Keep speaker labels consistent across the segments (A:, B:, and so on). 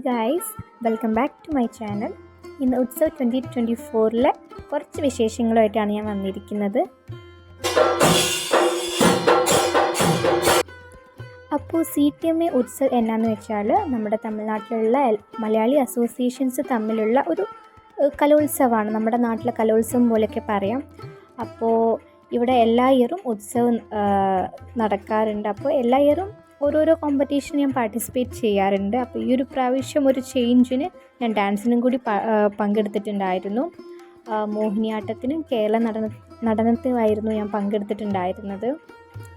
A: Guys, welcome back to my channel. ഇന്ന് ഉത്സവ് 2024 കുറച്ച് വിശേഷങ്ങളുമായിട്ടാണ് ഞാൻ വന്നിരിക്കുന്നത്. അപ്പോൾ CTMA ഉത്സവ് എന്നാന്ന് വെച്ചാൽ നമ്മുടെ തമിഴ്നാട്ടിലുള്ള മലയാളി അസോസിയേഷൻസ് തമ്മിലുള്ള ഒരു കലോത്സവമാണ്. നമ്മുടെ നാട്ടിലെ കലോത്സവം പോലെയൊക്കെ പറയാം. അപ്പോൾ ഇവിടെ എല്ലാ ഇയറും ഉത്സവം നടക്കാറുണ്ട്. അപ്പോൾ എല്ലാ ഇയറും ഓരോരോ കോമ്പറ്റീഷൻ ഞാൻ പാർട്ടിസിപ്പേറ്റ് ചെയ്യാറുണ്ട്. അപ്പോൾ ഈ ഒരു പ്രാവശ്യം ഒരു ചേഞ്ചിന് ഞാൻ ഡാൻസിനും കൂടി പങ്കെടുത്തിട്ടുണ്ടായിരുന്നു. മോഹിനിയാട്ടത്തിനും കേരള നടനത്തിനുമായിരുന്നു ഞാൻ പങ്കെടുത്തിട്ടുണ്ടായിരുന്നത്.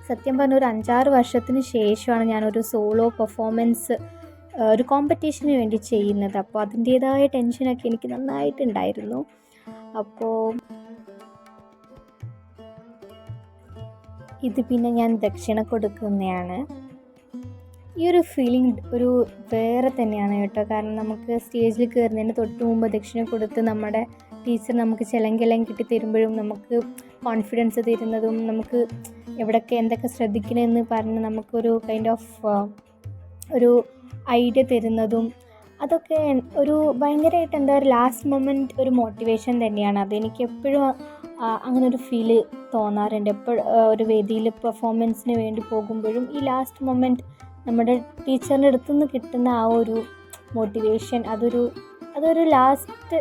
A: സത്യം പറഞ്ഞ ഒരു 5-6 വർഷത്തിന് ശേഷമാണ് ഞാനൊരു സോളോ പെർഫോമൻസ് ഒരു കോമ്പറ്റീഷന് വേണ്ടി ചെയ്യുന്നത്. അപ്പോൾ അതിൻ്റേതായ ടെൻഷനൊക്കെ എനിക്ക് നന്നായിട്ടുണ്ടായിരുന്നു. അപ്പോൾ ഇത് പിന്നെ ഞാൻ ദക്ഷിണ കൊടുക്കുന്നതാണ്. ഈ ഒരു ഫീലിംഗ് ഒരു വേറെ തന്നെയാണ് കേട്ടോ. കാരണം നമുക്ക് സ്റ്റേജിൽ കയറുന്നതിന് തൊട്ട് മുമ്പ് ദക്ഷിണ കൊടുത്ത് നമ്മുടെ ടീച്ചർ നമുക്ക് ചിലങ്കെല്ലാം കിട്ടി തരുമ്പോഴും നമുക്ക് കോൺഫിഡൻസ് തരുന്നതും നമുക്ക് എവിടെയൊക്കെ എന്തൊക്കെ ശ്രദ്ധിക്കണമെന്ന് പറഞ്ഞ് നമുക്കൊരു കൈൻഡ് ഓഫ് ഒരു ഐഡിയ തരുന്നതും അതൊക്കെ ഒരു ഭയങ്കരമായിട്ട് എന്താ ഒരു ലാസ്റ്റ് മൊമെൻറ്റ് ഒരു മോട്ടിവേഷൻ തന്നെയാണ്. അതെനിക്ക് എപ്പോഴും അങ്ങനെ ഒരു ഫീല് തോന്നാറുണ്ട്. എപ്പോഴും ഒരു വേദിയിൽ പെർഫോമൻസിന് വേണ്ടി പോകുമ്പോഴും ഈ ലാസ്റ്റ് മൊമെൻറ്റ് നമ്മുടെ ടീച്ചറിൻ്റെ അടുത്തുനിന്ന് കിട്ടുന്ന ആ ഒരു മോട്ടിവേഷൻ അതൊരു ലാസ്റ്റ്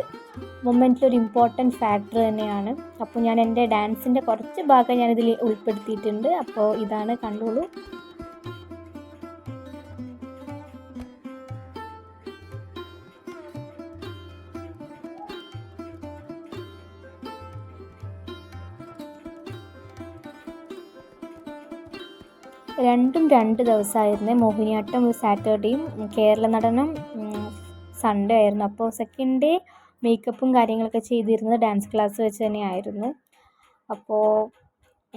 A: മൊമെൻറ്റിലൊരു ഇമ്പോർട്ടൻറ്റ് ഫാക്ടർ തന്നെയാണ്. അപ്പോൾ ഞാൻ എൻ്റെ ഡാൻസിൻ്റെ കുറച്ച് ഭാഗം ഞാനിതിൽ ഉൾപ്പെടുത്തിയിട്ടുണ്ട്. അപ്പോൾ ഇതാണ്, കണ്ടോളൂ. രണ്ടും 2 ദിവസമായിരുന്നു. മോഹിനിയാട്ടം സാറ്റർഡേയും കേരള നടനം സൺഡേ ആയിരുന്നു. അപ്പോൾ സെക്കൻഡ് ഡേ മേക്കപ്പും കാര്യങ്ങളൊക്കെ ചെയ്തിരുന്നത് ഡാൻസ് ക്ലാസ് വെച്ച് തന്നെയായിരുന്നു. അപ്പോൾ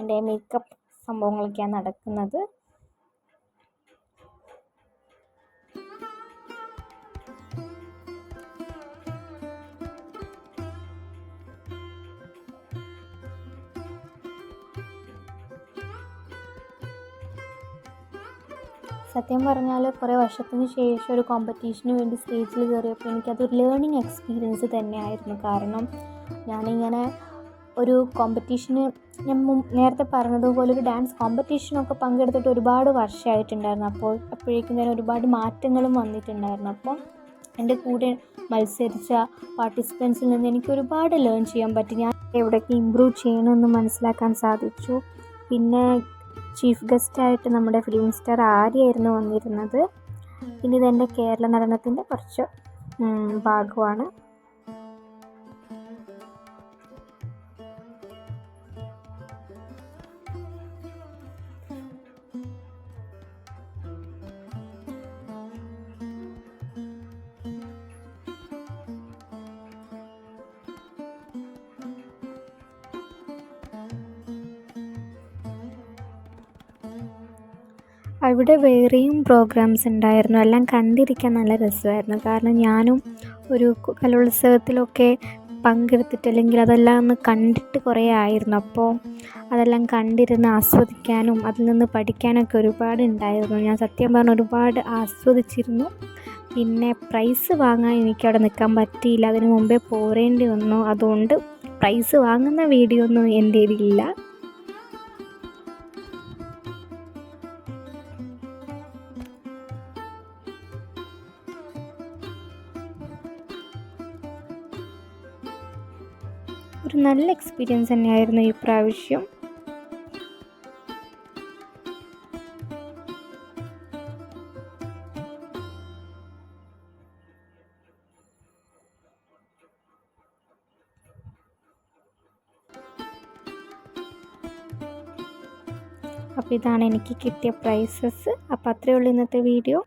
A: എൻ്റെ മേക്കപ്പ് സംഭവങ്ങളൊക്കെയാണ് നടക്കുന്നത്. സത്യം പറഞ്ഞാൽ കുറേ വർഷത്തിന് ശേഷം ഒരു കോമ്പറ്റീഷന് വേണ്ടി സ്റ്റേജിൽ കയറിയപ്പോൾ എനിക്കതൊരു ലേണിംഗ് എക്സ്പീരിയൻസ് തന്നെയായിരുന്നു. കാരണം ഞാനിങ്ങനെ ഒരു കോമ്പറ്റീഷന് ഞാൻ നേരത്തെ പറഞ്ഞതുപോലെ ഒരു ഡാൻസ് കോമ്പറ്റീഷനൊക്കെ പങ്കെടുത്തിട്ട് ഒരുപാട് വർഷമായിട്ടുണ്ടായിരുന്നു. അപ്പോഴേക്കും തന്നെ ഒരുപാട് മാറ്റങ്ങളും വന്നിട്ടുണ്ടായിരുന്നു. അപ്പം എൻ്റെ കൂടെ മത്സരിച്ച പാർട്ടിസിപ്പൻസിൽ നിന്ന് എനിക്ക് ഒരുപാട് ലേൺ ചെയ്യാൻ പറ്റി. ഞാൻ എവിടെയൊക്കെ ഇമ്പ്രൂവ് ചെയ്യണമെന്ന് മനസ്സിലാക്കാൻ സാധിച്ചു. പിന്നെ ചീഫ് ഗസ്റ്റായിട്ട് നമ്മുടെ ഫിലിം സ്റ്റാർ ആര്യായിരുന്നു വന്നിരുന്നത്. പിന്നെ ഇതെൻ്റെ കേരള നടനത്തിൻ്റെ കുറച്ച് ഭാഗമാണ്. അവിടെ വേറെയും പ്രോഗ്രാംസ് ഉണ്ടായിരുന്നു. എല്ലാം കണ്ടിരിക്കാൻ നല്ല രസമായിരുന്നു. കാരണം ഞാനും ഒരു കലോത്സവത്തിലൊക്കെ പങ്കെടുത്തിട്ട് അല്ലെങ്കിൽ അതെല്ലാം ഒന്ന് കണ്ടിട്ട് കുറേ ആയിരുന്നു. അപ്പോൾ അതെല്ലാം കണ്ടിരുന്ന് ആസ്വദിക്കാനും അതിൽ നിന്ന് പഠിക്കാനൊക്കെ ഒരുപാട് ഉണ്ടായിരുന്നു. ഞാൻ സത്യം പറഞ്ഞാൽ ഒരുപാട് ആസ്വദിച്ചിരുന്നു. പിന്നെ പ്രൈസ് വാങ്ങാൻ എനിക്കവിടെ നിൽക്കാൻ പറ്റിയില്ല. അതിന് മുമ്പേ പോരേണ്ടി വന്നു. അതുകൊണ്ട് പ്രൈസ് വാങ്ങുന്ന വീഡിയോ ഒന്നും എൻ്റെ ഇതിലില്ല. ഒരു നല്ല എക്സ്പീരിയൻസ് തന്നെയായിരുന്നു ഈ പ്രാവശ്യം. അപ്പോൾ ഇതാണ് എനിക്ക് കിട്ടിയ പ്രൈസസ്. അപ്പോൾ അത്രയേ ഉള്ളൂ ഇന്നത്തെ വീഡിയോ.